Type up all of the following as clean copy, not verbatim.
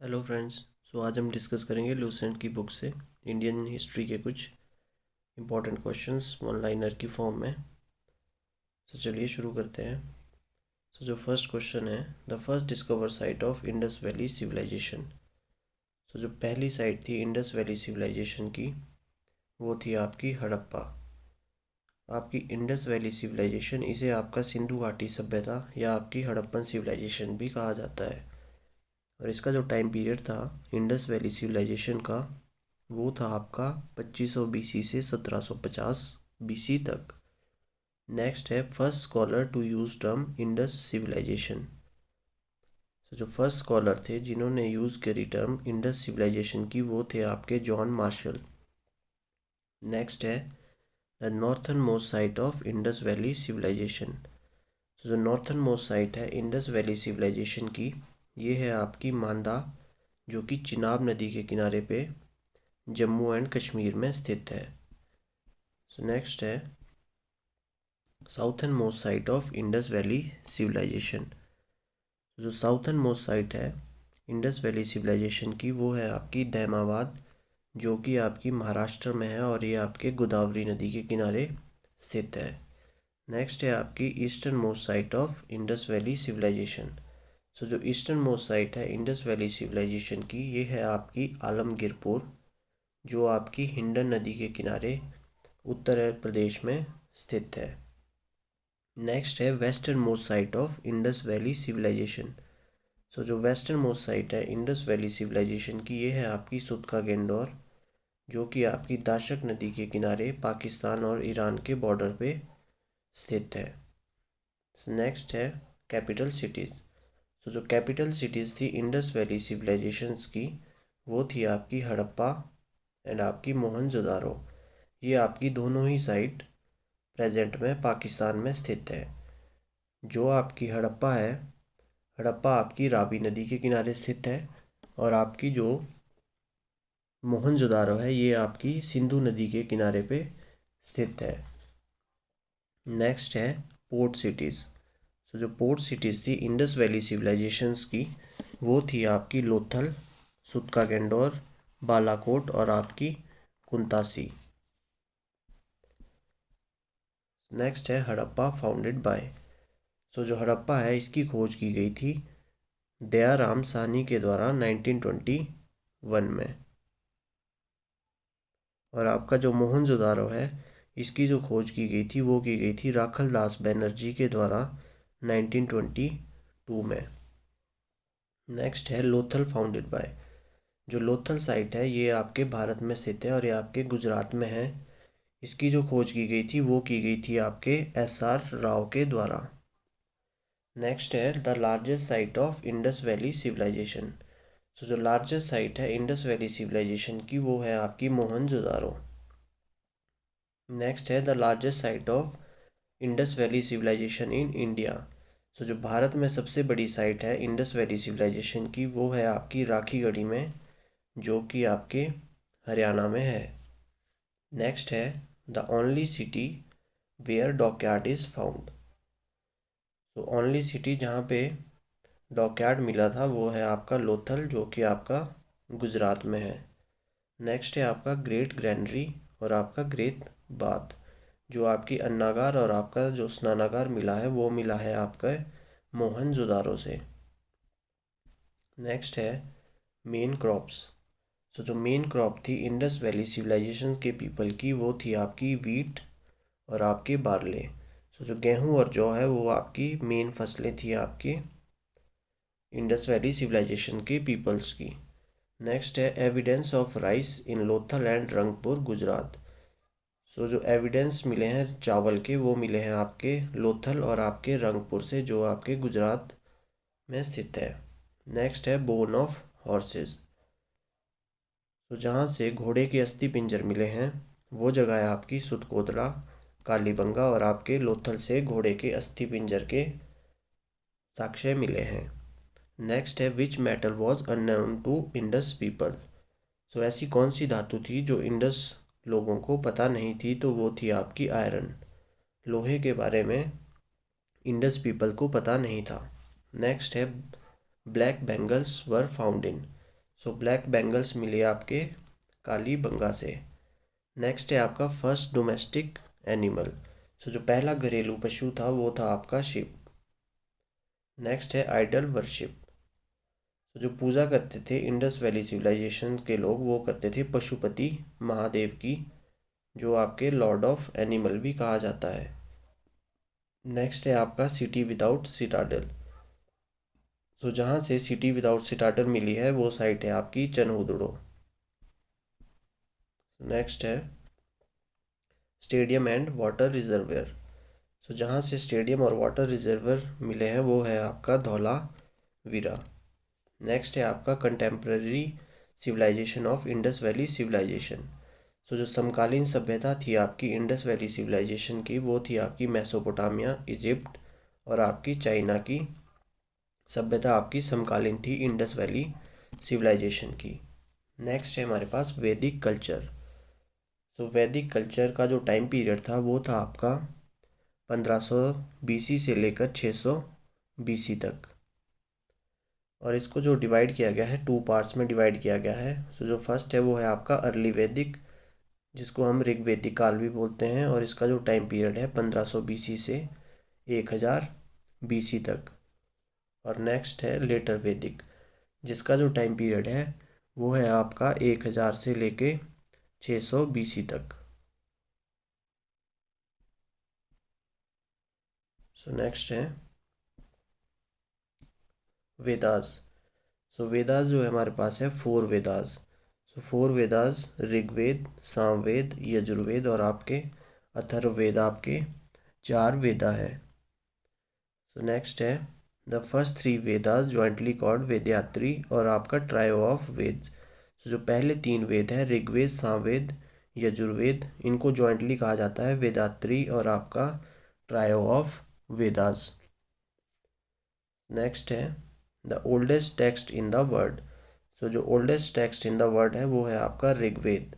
Hello friends. आज हम discuss करेंगे लूसेंट की बुक से इंडियन हिस्ट्री के कुछ इम्पोर्टेंट क्वेश्चंस वन लाइनर की फॉर्म में। चलिए शुरू करते हैं। जो फर्स्ट क्वेश्चन है, the first discover site of Indus valley civilisation. जो पहली साइट थी इंडस वैली सिविलाइजेशन की वो थी आपकी हड़प्पा। आपकी इंडस वैली सिविलाइजेशन, इसे आपका सिंधु घाटी सभ्यता या आपकी हड़प्पन सिविलाइजेशन भी कहा जाता है। और इसका जो टाइम पीरियड था इंडस वैली सिविलाइजेशन का, वो था आपका 2500 बीसी से 1750 बीसी तक। नेक्स्ट है first scholar to use term Indus civilisation. जो फर्स्ट स्कॉलर थे जिन्होंने यूज़ करी टर्म इंडस सिविलाइजेशन की, वो थे आपके जॉन मार्शल। नेक्स्ट है the northern most site of Indus valley civilisation. जो नॉर्थन मोस्ट साइट है इंडस वैली सिविलाइजेशन की, ये है आपकी मांदा, जो कि चिनाब नदी के किनारे पे जम्मू एंड कश्मीर में स्थित है। नेक्स्ट है southern most site of Indus valley civilisation. जो साउथर्न मोस्ट साइट है इंडस वैली सिविलाइजेशन की, वो है आपकी दैमाबाद, जो कि आपकी महाराष्ट्र में है और ये आपके गोदावरी नदी के किनारे स्थित है। नेक्स्ट है आपकी eastern most site of Indus valley civilisation. जो ईस्टर्न मोस्ट साइट है इंडस वैली सिविलाइजेशन की, ये है आपकी आलमगीरपुर, जो आपकी हिंडन नदी के किनारे उत्तर प्रदेश में स्थित है। नेक्स्ट है western most site of Indus valley civilisation. जो वेस्टर्न मोस्ट साइट है इंडस वैली सिविलाइजेशन की, ये है आपकी सुतका गेंडोर, जो कि आपकी दाशक नदी के किनारे पाकिस्तान और ईरान के बॉर्डर पे स्थित है। नेक्स्ट है कैपिटल सिटीज़। जो कैपिटल सिटीज़ थी इंडस वैली सिविलाइजेशंस की, वो थी आपकी हड़प्पा एंड आपकी मोहनजोदारो। ये आपकी दोनों ही साइट प्रेजेंट में पाकिस्तान में स्थित है। जो आपकी हड़प्पा है, हड़प्पा आपकी रावी नदी के किनारे स्थित है, और आपकी जो मोहनजोदारो है ये आपकी सिंधु नदी के किनारे पे स्थित है। नेक्स्ट है पोर्ट सिटीज़। जो पोर्ट सिटीज़ थी इंडस वैली सिविलाइजेशंस की, वो थी आपकी लोथल, सुतका गेंडोर, बालाकोट और आपकी कुंतासी। नेक्स्ट है हड़प्पा फाउंडेड बाय। जो हड़प्पा है इसकी खोज की गई थी दयाराम साहनी के द्वारा 1921 में। और आपका जो मोहनजोदारो है इसकी जो खोज की गई थी वो की गई थी राखल दास बैनर्जी के द्वारा 1922 में। नेक्स्ट है लोथल फाउंडेड बाय। जो लोथल साइट है ये आपके भारत में स्थित है और ये आपके गुजरात में है। इसकी जो खोज की गई थी वो की गई थी आपके SR राव के द्वारा। नेक्स्ट है the largest site of Indus valley civilisation. जो लार्जेस्ट साइट है इंडस वैली सिविलाइजेशन की, वो है आपकी मोहनजोदारो। नेक्स्ट है the largest site of Indus valley civilisation in India. जो भारत में सबसे बड़ी साइट है इंडस वैली सिविलाइजेशन की, वो है आपकी राखीगढ़ी में, जो कि आपके हरियाणा में है। नेक्स्ट है the only city where dockyard is found. तो ओनली सिटी जहाँ पे डॉकयार्ड मिला था वो है आपका लोथल, जो कि आपका गुजरात में है। नेक्स्ट है आपका ग्रेट ग्रैंडरी और आपका ग्रेट बाथ। जो आपकी अन्नागार और आपका जो स्नानागार मिला है वो मिला है आपका मोहनजोदारो से। नेक्स्ट है मेन क्रॉप्स। जो मेन क्रॉप थी इंडस वैली सिविलाइजेशन के पीपल की, वो थी आपकी वीट और आपके बार्ले। जो गेहूं और जौ है वो आपकी मेन फसलें थी आपके इंडस वैली सिविलाइजेशन के पीपल्स की। नेक्स्ट है evidence of rice in Lothal and Rangpur Gujarat. जो एविडेंस मिले हैं चावल के वो मिले हैं आपके लोथल और आपके रंगपुर से, जो आपके गुजरात में स्थित है। नेक्स्ट है बोन ऑफ हॉर्सेस। तो जहाँ से घोड़े के अस्थि पिंजर मिले हैं वो जगह है आपकी सुतकोतरा, कालीबंगा, और आपके लोथल से घोड़े के अस्थि पिंजर के साक्ष्य मिले हैं। नेक्स्ट है which metal was unknown to Indus people. ऐसी कौन सी धातु थी जो इंडस लोगों को पता नहीं थी, तो वो थी आपकी आयरन। लोहे के बारे में इंडस पीपल को पता नहीं था। नेक्स्ट है black bangles were found in. So black bangles मिले आपके काली बंगा से। नेक्स्ट है आपका फर्स्ट डोमेस्टिक एनिमल। सो जो पहला घरेलू पशु था वो था आपका शिप। नेक्स्ट है आइडल वर्शिप। तो जो पूजा करते थे इंडस वैली सिविलाइजेशन के लोग, वो करते थे पशुपति महादेव की, जो आपके लॉर्ड ऑफ एनिमल भी कहा जाता है। नेक्स्ट है आपका सिटी विदाउट सिटाडल। तो जहाँ से सिटी विदाउट सिटाडल मिली है वो साइट है आपकी चनहुदड़ो। नेक्स्ट है स्टेडियम एंड वाटर रिजर्वर। तो जहाँ से स्टेडियम और वाटर रिजर्वर मिले हैं वो है आपका धौलावीरा। नेक्स्ट है आपका contemporary civilisation of Indus valley civilisation. तो जो समकालीन सभ्यता थी आपकी इंडस वैली सिविलाइजेशन की, वो थी आपकी मेसोपोटामिया, इजिप्ट और आपकी चाइना की सभ्यता आपकी समकालीन थी इंडस वैली सिविलाइजेशन की। नेक्स्ट है हमारे पास वैदिक कल्चर। तो वैदिक कल्चर का जो टाइम पीरियड था वो था आपका 1500 बीसी से लेकर 600 बीसी तक। और इसको जो डिवाइड किया गया है, टू पार्ट्स में डिवाइड किया गया है। तो जो फर्स्ट है वो है आपका अर्ली वैदिक, जिसको हम ऋग्वेदिक काल भी बोलते हैं, और इसका जो टाइम पीरियड है 1500 बीसी से 1000 बीसी तक। और नेक्स्ट है लेटर वैदिक, जिसका जो टाइम पीरियड है वो है आपका 1000 से लेके 600 बीसी तक। सो नेक्स्ट है वेदास। सो वेदास जो है हमारे पास है four Vedas. So four Vedas Rigveda, Samaveda, Yajurveda और आपके अथर्ववेद आपके चार वेदा है। सो नेक्स्ट है the first three Vedas jointly called Vedatrayi और आपका ट्रायो ऑफ वेद। सो जो पहले तीन वेद हैं ऋग्वेद, सामवेद, यजुर्वेद, इनको जॉइंटली कहा जाता है वेदात्री और आपका ट्रायो ऑफ वेदास। नेक्स्ट है the oldest text in the world. So जो oldest text in the world है वो है आपका ऋग्वेद,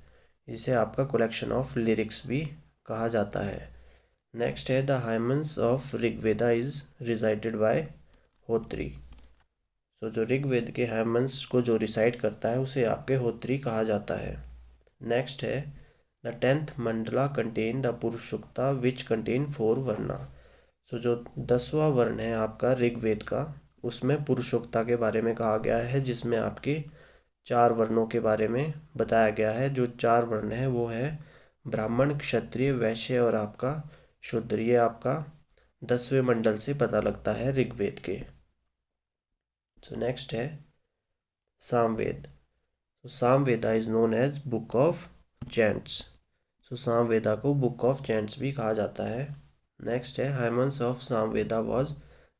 जिसे आपका कलेक्शन ऑफ लिरिक्स भी कहा जाता है। नेक्स्ट है the hymns of Rigveda is recited by Hotri. So जो ऋग्वेद के हाइमन्स को जो रिसाइट करता है उसे आपके होत्री कहा जाता है। नेक्स्ट है the 10th mandala contain the Purushukta which contain 4 varna. सो जो 10वां वर्ण है आपका ऋग्वेद का, उसमें पुरुषोक्ता के बारे में कहा गया है, जिसमें आपके 4 वर्णों के बारे में बताया गया है। जो 4 वर्ण है वो है ब्राह्मण, क्षत्रिय, वैश्य और आपका शूद्र। ये आपका 10वें मंडल से पता लगता है ऋग्वेद के। सो नेक्स्ट है सामवेद। तो Samaveda is known as book of chants. So Samaveda को बुक ऑफ चैंट्स भी कहा जाता है। नेक्स्ट है hymns of Samaveda was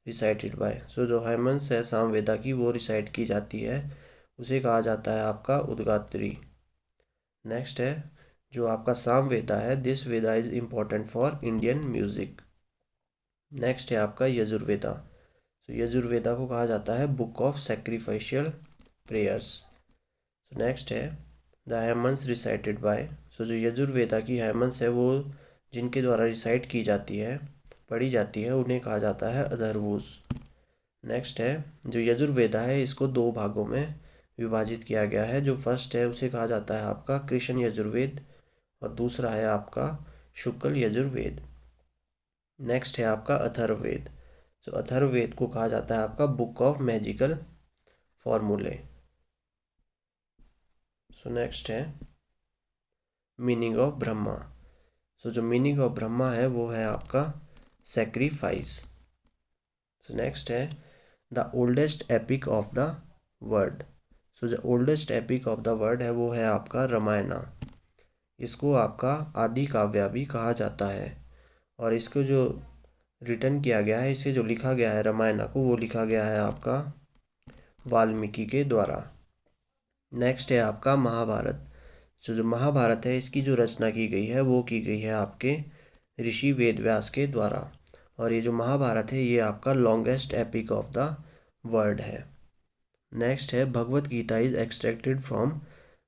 recited by. So जो हाइमन्स है सामवेदा की वो रिसाइट की जाती है, उसे कहा जाता है आपका उद्गात्री। नेक्स्ट है जो आपका सामवेदा है, this Veda is important for Indian music. Next है आपका यजुर्वेदा। तो यजुर्वेदा को कहा जाता है बुक ऑफ सेक्रीफाइशियल प्रेयर्स। नेक्स्ट है द हेमंस रिसाइटेड बाय। सो जो यजुर्वेदा की हेमंस है वो जिनके द्वारा रिसाइट की जाती है, पढ़ी जाती है, उन्हें कहा जाता है अधर्वुस। नेक्स्ट है जो यजुर्वेदा है इसको दो भागों में विभाजित किया गया है। जो फर्स्ट है उसे कहा जाता है आपका कृष्ण यजुर्वेद और दूसरा है आपका शुक्ल यजुर्वेद। नेक्स्ट है आपका अथर्ववेद। तो अथर्ववेद को कहा जाता है आपका book of magical formulae. So next है मीनिंग ऑफ ब्रह्मा। सो जो मीनिंग ऑफ ब्रह्मा है वो है आपका सेक्रीफाइस। सो नेक्स्ट है the oldest epic of the world. So जो oldest epic of the world है वो है आपका रामायणा। इसको आपका आदि काव्य भी कहा जाता है, और इसको जो रिटर्न किया गया है, इसे जो लिखा गया है रामायणा को, वो लिखा गया है आपका वाल्मीकि के द्वारा। नेक्स्ट है आपका महाभारत। जो महाभारत है इसकी जो रचना की गई है वो की गई है आपके ऋषि वेदव्यास के द्वारा, और ये जो महाभारत है ये आपका longest epic of the world है। नेक्स्ट है Bhagavad Gita is extracted from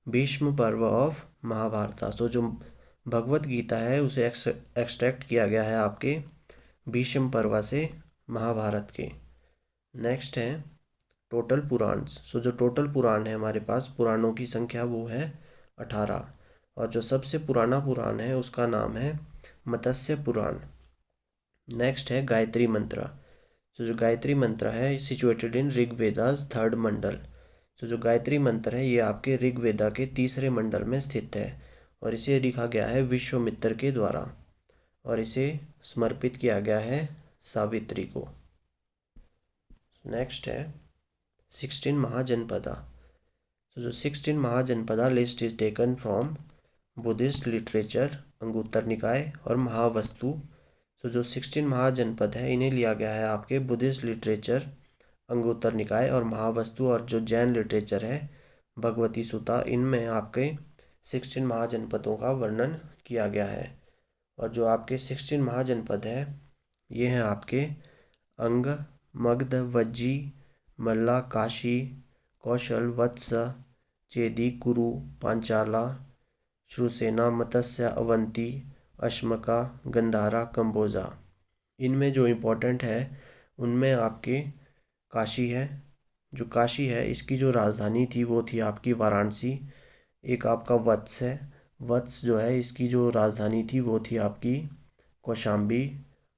Bhishma Parva of Mahabharat. तो जो भगवत गीता है उसे एक्सट्रैक्ट किया गया है आपके भीष्म पर्व से महाभारत के। नेक्स्ट है टोटल पुराण। सो जो टोटल पुराण है हमारे पास, पुराणों की संख्या वो है 18। और जो सबसे पुराना पुराण है उसका नाम है मत्स्य पुराण। नेक्स्ट है गायत्री मंत्र। तो जो गायत्री मंत्र है सिचुएटेड इन ऋग्वेदास थर्ड मंडल। तो जो गायत्री मंत्र है ये आपके ऋग्वेदा के तीसरे मंडल में स्थित है और इसे लिखा गया है विश्वामित्र के द्वारा और इसे समर्पित किया गया है सावित्री को। नेक्स्ट है 16 महाजनपदा। तो जो 16 Mahajanapada list is taken from Buddhist literature Anguttara निकाय और महावस्तु। तो जो 16 महाजनपद है इन्हें लिया गया है आपके बुद्धिस्ट लिटरेचर अंगुत्तर निकाय और महावस्तु, और जो जैन लिटरेचर है भगवती सूता, इनमें आपके 16 महाजनपदों का वर्णन किया गया है। और जो आपके 16 महाजनपद है ये हैं आपके अंग, मगध, वज्जी, मल्ला, काशी, कौशल, वत्स, चेदी, कुरु, पांचाला, श्रुसेना, मत्स्य, अवंती, अश्मका, गंधारा, कंबोजा। इनमें जो इम्पोर्टेंट है उनमें आपके काशी है। जो काशी है इसकी जो राजधानी थी वो थी आपकी वाराणसी। एक आपका वत्स है, वत्स जो है इसकी जो राजधानी थी वो थी आपकी कौशाम्बी।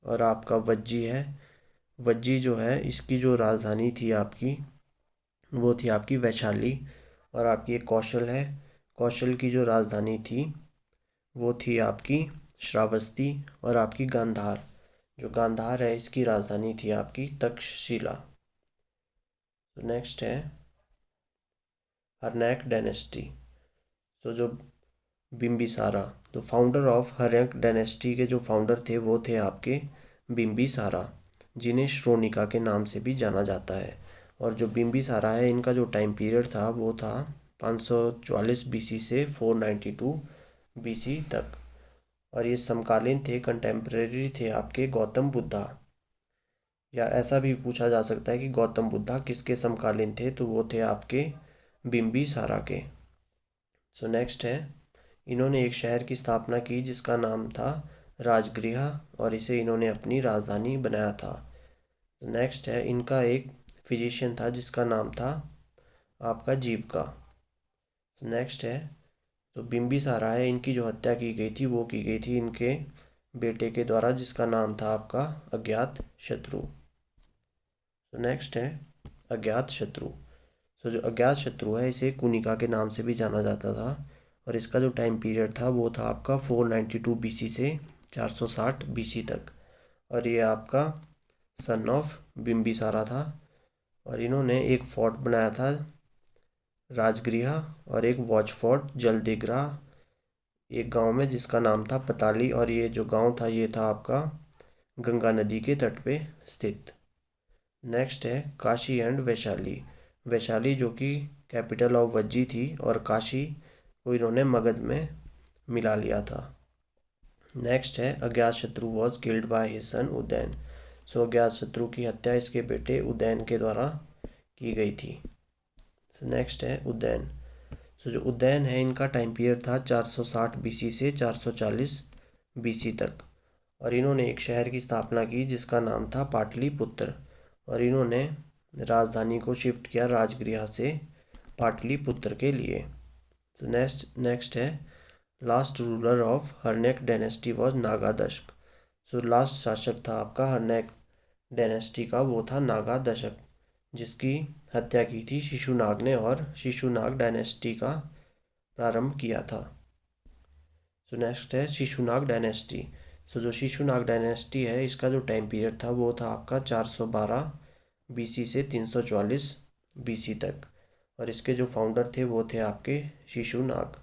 और आपका वज्जी है, वज्जी जो है इसकी जो राजधानी थी आपकी वो थी आपकी वैशाली। और आपकी एक कौशल है, कौशल की जो राजधानी थी वो थी आपकी श्रावस्ती। और आपकी गांधार, जो गांधार है इसकी राजधानी थी आपकी तक्षशिला। तो नेक्स्ट है हर्नैक डायनेस्टी। तो जो बिम्बिसारा, तो फाउंडर ऑफ हर्नैक डायनेस्टी के जो फाउंडर थे वो थे आपके बिम्बिसारा, जिन्हें श्रोणिका के नाम से भी जाना जाता है। और जो बिम्बिसारा है इनका जो टाइम पीरियड था वो था 544 बीसी से 492 बीसी तक। और ये समकालीन थे, कंटेम्प्रेरी थे आपके गौतम बुद्धा। या ऐसा भी पूछा जा सकता है कि गौतम बुद्धा किसके समकालीन थे, तो वो थे आपके बिम्बिसारा के। सो नेक्स्ट है इन्होंने एक शहर की स्थापना की जिसका नाम था राजगृह और इसे इन्होंने अपनी राजधानी बनाया था। नेक्स्ट है इनका एक फिजिशियन था जिसका नाम था आपका जीविका। नेक्स्ट है तो बिम्बिसारा है, इनकी जो हत्या की गई थी वो की गई थी इनके बेटे के द्वारा जिसका नाम था आपका अज्ञात शत्रु। तो नेक्स्ट है अज्ञात शत्रु। तो जो अज्ञात शत्रु है इसे कुनिका के नाम से भी जाना जाता था और इसका जो टाइम पीरियड था वो था आपका 492 बीसी से 460 बीसी तक। और ये आपका सन ऑफ बिम्बिसारा था और इन्होंने एक फोर्ट बनाया था राजगृह और एक वॉच फोर्ट जलदिग्रा एक गांव में जिसका नाम था पताली। और ये जो गांव था ये था आपका गंगा नदी के तट पे स्थित। नेक्स्ट है काशी एंड वैशाली। वैशाली जो कि कैपिटल ऑफ वज्जी थी और काशी को इन्होंने मगध में मिला लिया था। नेक्स्ट है Ajatashatru was killed by his son Udayan. So Ajatashatru की हत्या इसके बेटे उदयन के द्वारा की गई थी। नेक्स्ट है उदयन। सो जो उदयन है इनका टाइम पीरियड था 460 बीसी से 440 बीसी तक। और इन्होंने एक शहर की स्थापना की जिसका नाम था पाटलिपुत्र और इन्होंने राजधानी को शिफ्ट किया राजगृह से पाटलिपुत्र के लिए। नेक्स्ट है last ruler of Haryanka dynasty was Naga Dashak. So last शासक था आपका हर्नेक डायनेस्टी का वो था नागा दशक, जिसकी हत्या की थी शिशुनाग ने और शिशुनाग डायनेस्टी का प्रारंभ किया था। सो नेक्स्ट है शिशुनाग डायनेस्टी। सो जो शिशुनाग डायनेस्टी है इसका जो टाइम पीरियड था वो था आपका 412 बीसी से 344 बीसी तक। और इसके जो फाउंडर थे वो थे आपके शिशुनाग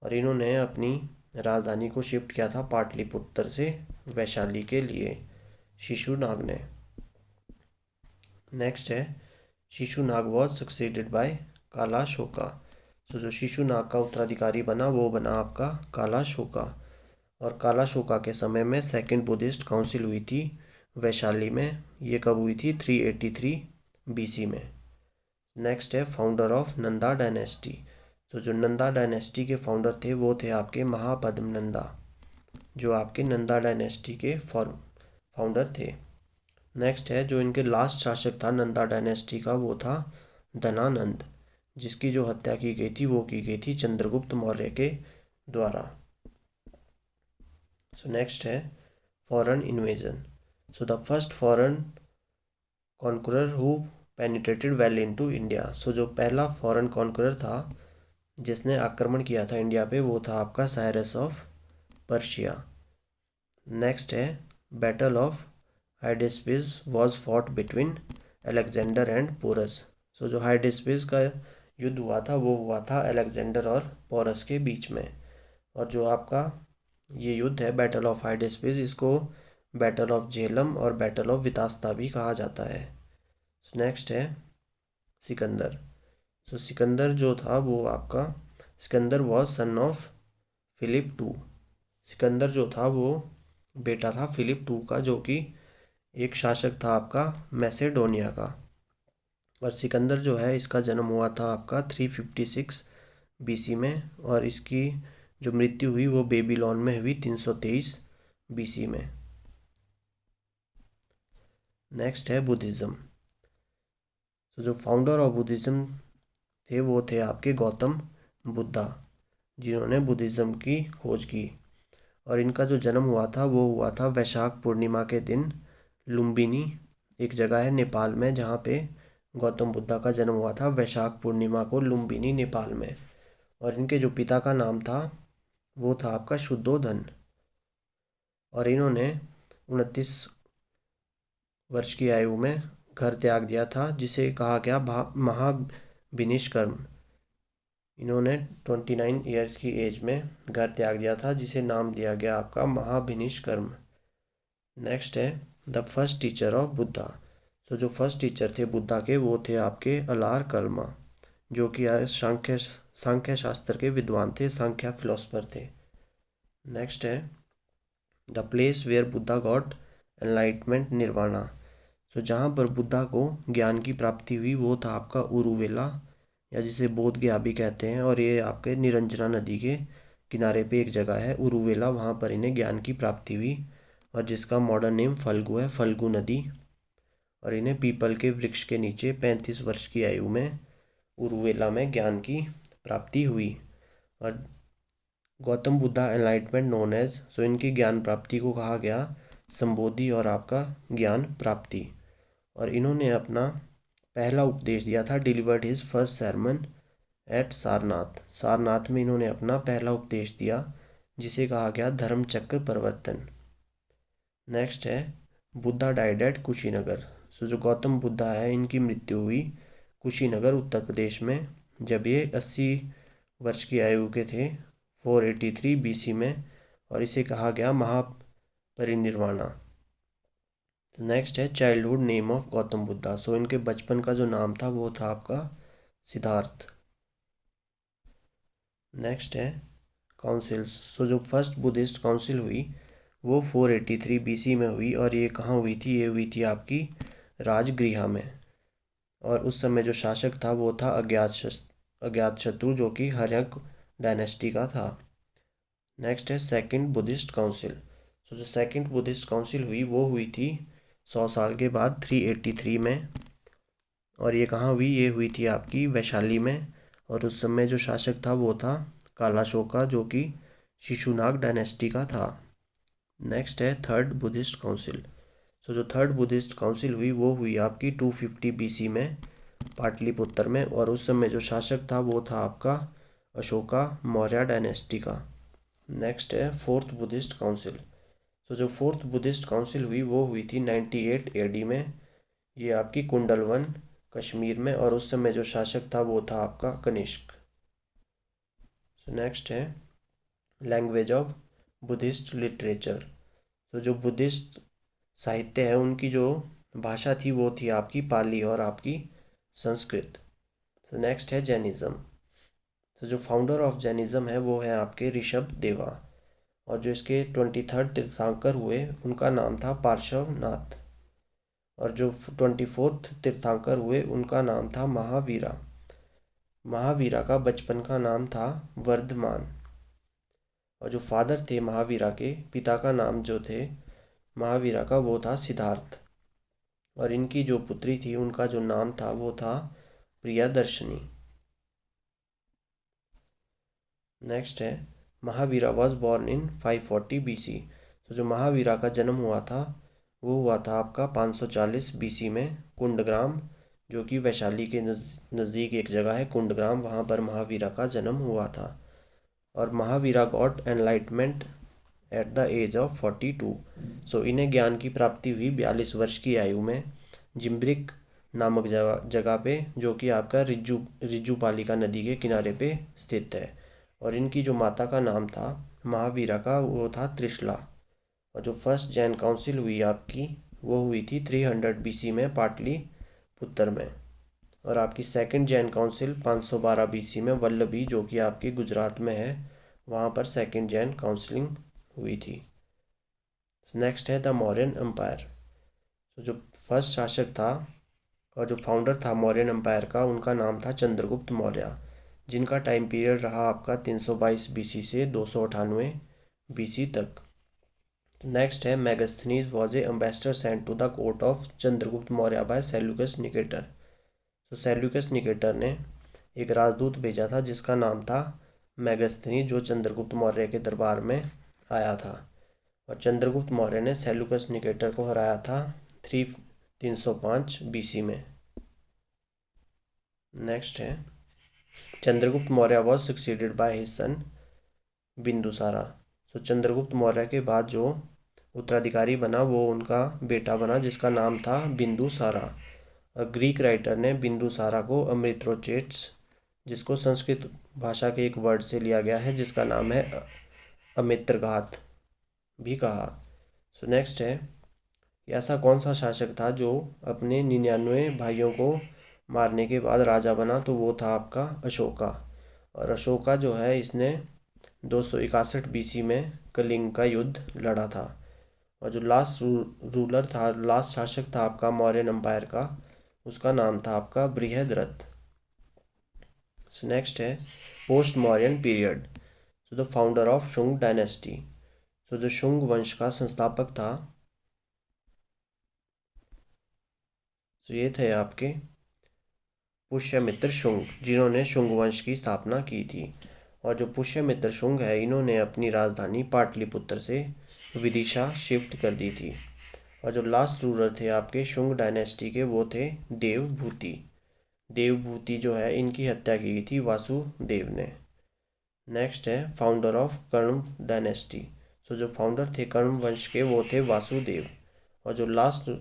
और इन्होंने अपनी राजधानी को शिफ्ट किया था पाटलिपुत्र से वैशाली के लिए शिशुनाग ने। नेक्स्ट है शिशुनाग वॉज सक्सीडेड बाय कालाशोका। तो जो शिशुनाग का उत्तराधिकारी बना वो बना आपका कालाशोका। और कालाशोका के समय में सेकंड बुद्धिस्ट काउंसिल हुई थी वैशाली में। ये कब हुई थी 383 बीसी में। नेक्स्ट है फाउंडर ऑफ नंदा डायनेस्टी। तो जो नंदा डायनेस्टी के फाउंडर थे वो थे आपके महापद्म नंदा, जो आपके नंदा डायनेस्टी के फाउंडर थे। नेक्स्ट है जो इनके लास्ट शासक था नंदा डायनेस्टी का, वो था धनानंद, जिसकी जो हत्या की गई थी वो की गई थी चंद्रगुप्त मौर्य के द्वारा। सो नेक्स्ट है foreign invasion. So the first foreign conqueror who penetrated well into India. So जो पहला फॉरेन कॉन्करर था जिसने आक्रमण किया था इंडिया पे, वो था आपका साइरस ऑफ पर्शिया। नेक्स्ट है battle of Hydaspes was fought between Alexander and Porus. So जो हाइडेस्पिस का युद्ध हुआ था वो हुआ था अलेक्जेंडर और पोरस के बीच में। और जो आपका ये युद्ध है बैटल ऑफ हाइडेस्पिस, इसको बैटल ऑफ झेलम और बैटल ऑफ वितास्ता भी कहा जाता है। नेक्स्ट है सिकंदर। सो सिकंदर जो था वो आपका, Sikandar was son of Philip two. Sikandar जो था वो बेटा था फिलिप टू का, जो कि एक शासक था आपका मैसेडोनिया का। और सिकंदर जो है इसका जन्म हुआ था आपका 356 बीसी में, और इसकी जो मृत्यु हुई वो बेबीलोन में हुई 323 बीसी में। नेक्स्ट है बुद्धिज़्म। तो जो फाउंडर ऑफ बुद्धिज़्म थे वो थे आपके गौतम बुद्धा, जिन्होंने बुद्धिज़्म की खोज की। और इनका जो जन्म हुआ था वो हुआ था वैशाख पूर्णिमा के दिन लुम्बिनी, एक जगह है नेपाल में जहाँ पे गौतम बुद्धा का जन्म हुआ था, वैशाख पूर्णिमा को लुम्बिनी नेपाल में। और इनके जो पिता का नाम था वो था आपका शुद्धोधन। और इन्होंने 29 वर्ष की आयु में घर त्याग दिया था, जिसे कहा गया महाविनिष्कर्म। इन्होंने 29 ईयर्स की एज में घर त्याग दिया था, जिसे नाम दिया गया आपका महाविनिष्कर्म। नेक्स्ट है the first teacher of Buddha. तो जो फर्स्ट टीचर थे बुद्धा के वो थे आपके अलार कल्मा, जो कि सांख्य शास्त्र के विद्वान थे, सांख्य फिलोसफर थे। नेक्स्ट है the place where Buddha got enlightenment nirvana. तो जहाँ पर बुद्धा को ज्ञान की प्राप्ति हुई वो था आपका उरुवेला, या जिसे बोध गया भी कहते हैं। और ये आपके निरंजना नदी के किनारे पे एक जगह है उरुवेला, वहाँ पर इन्हें ज्ञान की प्राप्ति हुई, और जिसका मॉडर्न नेम फल्गु है, फल्गु नदी। और इन्हें पीपल के वृक्ष के नीचे 35 वर्ष की आयु में उरुवेला में ज्ञान की प्राप्ति हुई। और Gautam Buddha enlightenment known as, so इनकी ज्ञान प्राप्ति को कहा गया संबोधि और आपका ज्ञान प्राप्ति। और इन्होंने अपना पहला उपदेश दिया था, delivered his first sermon at Sarnath. Sarnath में इन्होंने अपना पहला उपदेश दिया, जिसे कहा गया धर्म चक्र प्रवर्तन। नेक्स्ट है बुद्धा डाइड एट कुशीनगर। सो जो गौतम बुद्धा है इनकी मृत्यु हुई कुशीनगर उत्तर प्रदेश में, जब ये 80 वर्ष की आयु के थे 483 बीसी में, और इसे कहा गया महापरिनिर्वाणा। नेक्स्ट है childhood name of Gautam Buddha. So इनके बचपन का जो नाम था वो था आपका सिद्धार्थ। नेक्स्ट है काउंसिल्स। सो जो फर्स्ट बुद्धिस्ट काउंसिल हुई वो 483 बीसी में हुई, और ये कहाँ हुई थी, ये हुई थी आपकी राजगृह में। और उस समय जो शासक था वो था अज्ञातशत्रु, जो कि हर्यक डायनेस्टी का था। नेक्स्ट है सेकंड बुद्धिस्ट काउंसिल। सो जो सेकंड बुद्धिस्ट काउंसिल हुई वो हुई थी 100 साल के बाद 383 में, और ये कहाँ हुई, ये हुई थी आपकी वैशाली में। और उस समय जो शासक था वो था कालाशोका, जो कि शिशुनाग डायनेस्टी का था। नेक्स्ट है थर्ड बुद्धिस्ट काउंसिल। सो जो थर्ड बुद्धिस्ट काउंसिल हुई वो हुई आपकी 250 बीसी में पाटलिपुत्र में, और उस समय जो शासक था वो था आपका अशोका मौर्य डायनेस्टी का। नेक्स्ट है फोर्थ बुद्धिस्ट काउंसिल। तो जो फोर्थ बुद्धिस्ट काउंसिल हुई वो हुई थी 98 एडी में, ये आपकी कुंडलवन कश्मीर में, और उस समय जो शासक था वो था आपका कनिष्क। नेक्स्ट है लैंग्वेज ऑफ बुद्धिस्ट लिटरेचर। तो जो बुद्धिस्ट साहित्य है उनकी जो भाषा थी वो थी आपकी पाली और आपकी संस्कृत। नेक्स्ट है जैनिज्म। तो जो फाउंडर ऑफ जैनिज्म है वो है आपके ऋषभ देवा, और जो इसके 23rd तीर्थंकर हुए उनका नाम था पार्श्वनाथ, और जो 24th तीर्थंकर हुए उनका नाम था महावीरा। महावीरा का बचपन का नाम था वर्धमान, और जो फादर थे महावीरा के पिता का नाम जो थे महावीरा का वो था सिद्धार्थ। और इनकी जो पुत्री थी उनका जो नाम था वो था प्रियदर्शनी। नेक्स्ट है Mahavira was born in 540 BC। तो जो महावीरा का जन्म हुआ था वो हुआ था आपका 540 BC में कुंडग्राम, जो कि वैशाली के नज़दीक एक जगह है कुंडग्राम, वहाँ पर महावीरा का जन्म हुआ था। और Mahavira got enlightenment at the age of 42। So इन्हें ज्ञान की प्राप्ति हुई 42 वर्ष की आयु में जिम्ब्रिक नामक जगह पे, जो कि आपका रिज्जूपालिका नदी के किनारे पे स्थित है। और इनकी जो माता का नाम था महावीरा का वो था त्रिशला। और जो फर्स्ट जैन काउंसिल हुई आपकी वो हुई थी 300 BC में पाटलिपुत्र में। और आपकी सेकंड जैन काउंसिल 512 BC में वल्लभी, जो कि आपकी गुजरात में है, वहाँ पर सेकंड जैन काउंसिलिंग हुई थी। नेक्स्ट है द मौर्यन एम्पायर। तो जो फर्स्ट शासक था और जो फाउंडर था मौर्यन एम्पायर का, उनका नाम था चंद्रगुप्त मौर्य, जिनका टाइम पीरियड रहा आपका 322 BC से 298 BC तक। नेक्स्ट है Megasthenes was a ambassador sent to the court of Chandragupta Maurya by Seleucus Nicator. तो सेल्यूकस निकेटर ने एक राजदूत भेजा था जिसका नाम था मेगास्थनी, जो चंद्रगुप्त मौर्य के दरबार में आया था। और चंद्रगुप्त मौर्य ने सेल्यूकस निकेटर को हराया था 305 BC में। नेक्स्ट है Chandragupta Maurya was succeeded by his सन बिंदुसारा। तो चंद्रगुप्त मौर्य के बाद जो उत्तराधिकारी बना वो उनका बेटा बना जिसका नाम था बिंदुसारा। और ग्रीक राइटर ने बिंदुसारा को अमृतरोचेट्स, जिसको संस्कृत भाषा के एक वर्ड से लिया गया है जिसका नाम है अमित्रघात भी कहा। सो नेक्स्ट है ऐसा कौन सा शासक था जो अपने 99 भाइयों को मारने के बाद राजा बना, तो वो था आपका अशोका। और अशोका जो है इसने 261 BC में कलिंग का युद्ध लड़ा था। और जो लास्ट रूलर था, लास्ट शासक था आपका मौर्यन एम्पायर का, उसका नाम था आपका बृहद्रथ। नेक्स्ट है पोस्ट मौर्यन पीरियड। तो the founder of Shunga dynasty. तो जो शुंग वंश का संस्थापक था तो ये थे आपके पुष्यमित्र शुंग, जिन्होंने शुंग वंश की स्थापना की थी। और जो पुष्यमित्र शुंग है इन्होंने अपनी राजधानी पाटलिपुत्र से विदिशा शिफ्ट कर दी थी। और जो लास्ट रूलर थे आपके शुंग डायनेस्टी के वो थे देवभूति। देवभूति जो है इनकी हत्या की गई थी वासुदेव ने। नेक्स्ट है फाउंडर ऑफ कर्ण डायनेस्टी। सो जो फाउंडर थे कर्ण वंश के वो थे वासुदेव। और जो लास्ट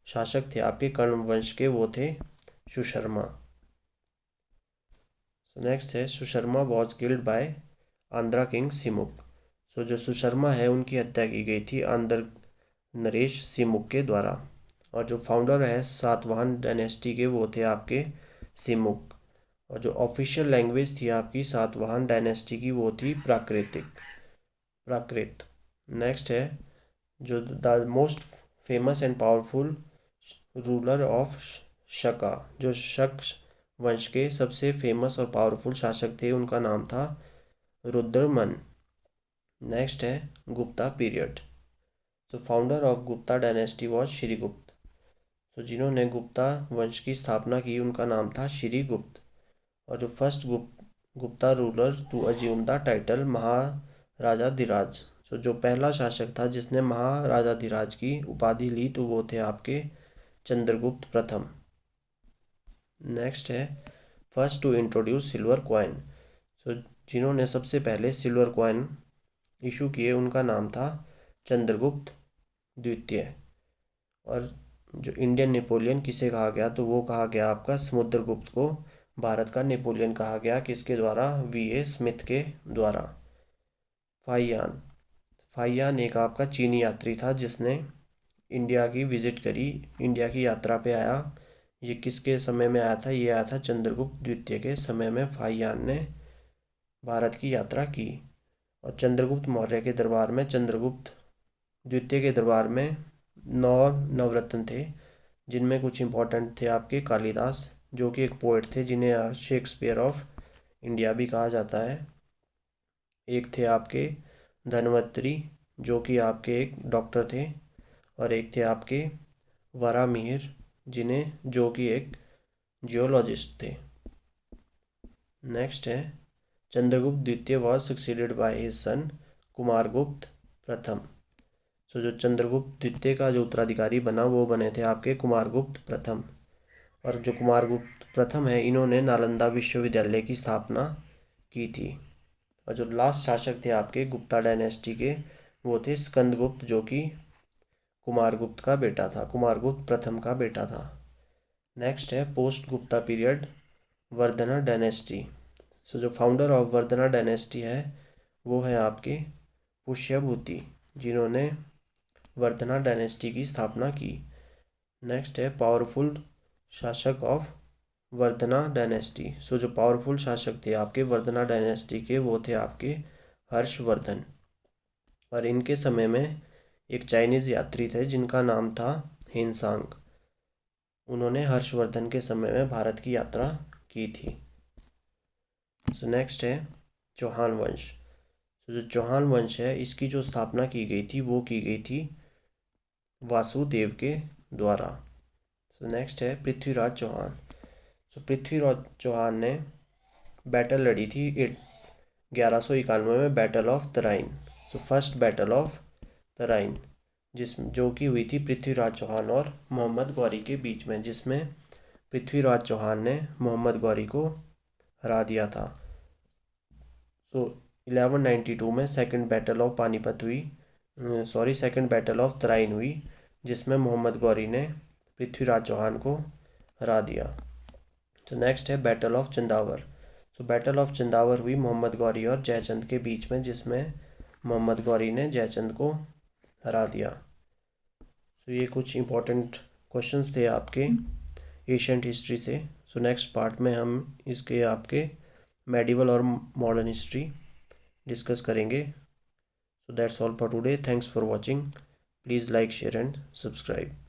शासक थे आपके कर्ण वंश के वो थे सुशर्मा। सो नेक्स्ट है Susharma was killed by Andhra king Simuk. So जो सुशर्मा है उनकी हत्या की गई थी आंध्र नरेश सिमुक के द्वारा। और जो फाउंडर है सातवाहन डायनेस्टी के वो थे आपके सिमुक। और जो ऑफिशियल लैंग्वेज थी आपकी सातवाहन डायनेस्टी की वो थी प्राकृत। नेक्स्ट है जो the most famous and powerful ruler of Shaka. जो शक वंश के सबसे फेमस और पावरफुल शासक थे उनका नाम था रुद्रमन। नेक्स्ट है गुप्ता पीरियड। तो founder of Gupta dynasty was Srigupta. तो जिन्होंने गुप्ता वंश की स्थापना की उनका नाम था श्रीगुप्त। और जो first Gupta ruler to assume the title Maharajadhiraj. तो जो पहला शासक था जिसने महाराजाधिराज की उपाधि ली तो वो थे आपके चंद्रगुप्त प्रथम। नेक्स्ट है first to introduce silver coin. तो जिन्होंने सबसे पहले सिल्वर कॉइन इशू किए उनका नाम था चंद्रगुप्त द्वितीय। और जो इंडियन नेपोलियन किसे कहा गया, तो वो कहा गया आपका समुद्रगुप्त को भारत का नेपोलियन कहा गया, किसके द्वारा, वीए स्मिथ के द्वारा। फाहियान। फाहियान एक आपका चीनी यात्री था जिसने इंडिया की विजिट करी, इंडिया की यात्रा पे आया। ये किसके समय में आया था, ये आया था चंद्रगुप्त द्वितीय के समय में फाहियान ने भारत की यात्रा की। और चंद्रगुप्त मौर्य के दरबार में, चंद्रगुप्त द्वितीय के दरबार में 9 नवरत्न थे, जिनमें कुछ इंपॉर्टेंट थे आपके कालिदास, जो कि एक पोएट थे जिन्हें शेक्सपियर ऑफ इंडिया भी कहा जाता है। एक थे आपके धनवंतरी, जो कि आपके एक डॉक्टर थे। और एक थे आपके वरामिहिर, जो कि एक जियोलॉजिस्ट थे। नेक्स्ट है चंद्रगुप्त द्वितीय वॉज सक्सीडेड बाय हिज सन कुमारगुप्त प्रथम। सो जो चंद्रगुप्त द्वितीय का जो उत्तराधिकारी बना वो बने थे आपके कुमारगुप्त प्रथम। और जो कुमारगुप्त प्रथम है इन्होंने नालंदा विश्वविद्यालय की स्थापना की थी। और जो लास्ट शासक थे आपके गुप्ता डायनेस्टी के वो थे स्कंदगुप्त, जो कि कुमारगुप्त का बेटा था, कुमारगुप्त प्रथम का बेटा था। नेक्स्ट है post Gupta period Vardhana dynasty. सो जो फाउंडर ऑफ वर्धना डायनेस्टी है वो है आपके पुष्यभूति, जिन्होंने वर्धना डायनेस्टी की स्थापना की। नेक्स्ट है पावरफुल शासक ऑफ वर्धना डायनेस्टी। सो जो पावरफुल शासक थे आपके वर्धना डायनेस्टी के वो थे आपके हर्षवर्धन। और इनके समय में एक चाइनीज़ यात्री थे जिनका नाम था हेनसांग। उन्होंने हर्षवर्धन के समय में भारत की यात्रा की थी। सो नेक्स्ट है चौहान वंश। तो जो चौहान वंश है इसकी जो स्थापना की गई थी वो की गई थी वासुदेव के द्वारा। सो नेक्स्ट है पृथ्वीराज चौहान। सो पृथ्वीराज चौहान ने बैटल लड़ी थी 1191 में, battle of Tarain. So first battle of Tarain जो कि हुई थी पृथ्वीराज चौहान और मोहम्मद गौरी के बीच में, जिसमें पृथ्वीराज चौहान ने मोहम्मद गौरी को हरा दिया था। सो 1192 में सेकंड बैटल ऑफ पानीपत हुई, सेकंड बैटल ऑफ तराइन हुई, जिसमें मोहम्मद गौरी ने पृथ्वीराज चौहान को हरा दिया। तो नेक्स्ट है battle of Chandawar. So battle of Chandawar हुई मोहम्मद गौरी और जयचंद के बीच में, जिसमें मोहम्मद गौरी ने जयचंद को हरा दिया। तो ये कुछ इंपॉर्टेंट क्वेश्चंस थे आपके एशियंट हिस्ट्री से। सो नेक्स्ट पार्ट में हम इसके आपके मेडिवल और मॉडर्न हिस्ट्री डिस्कस करेंगे। So that's all for today. Thanks for watching. Please like, share and subscribe.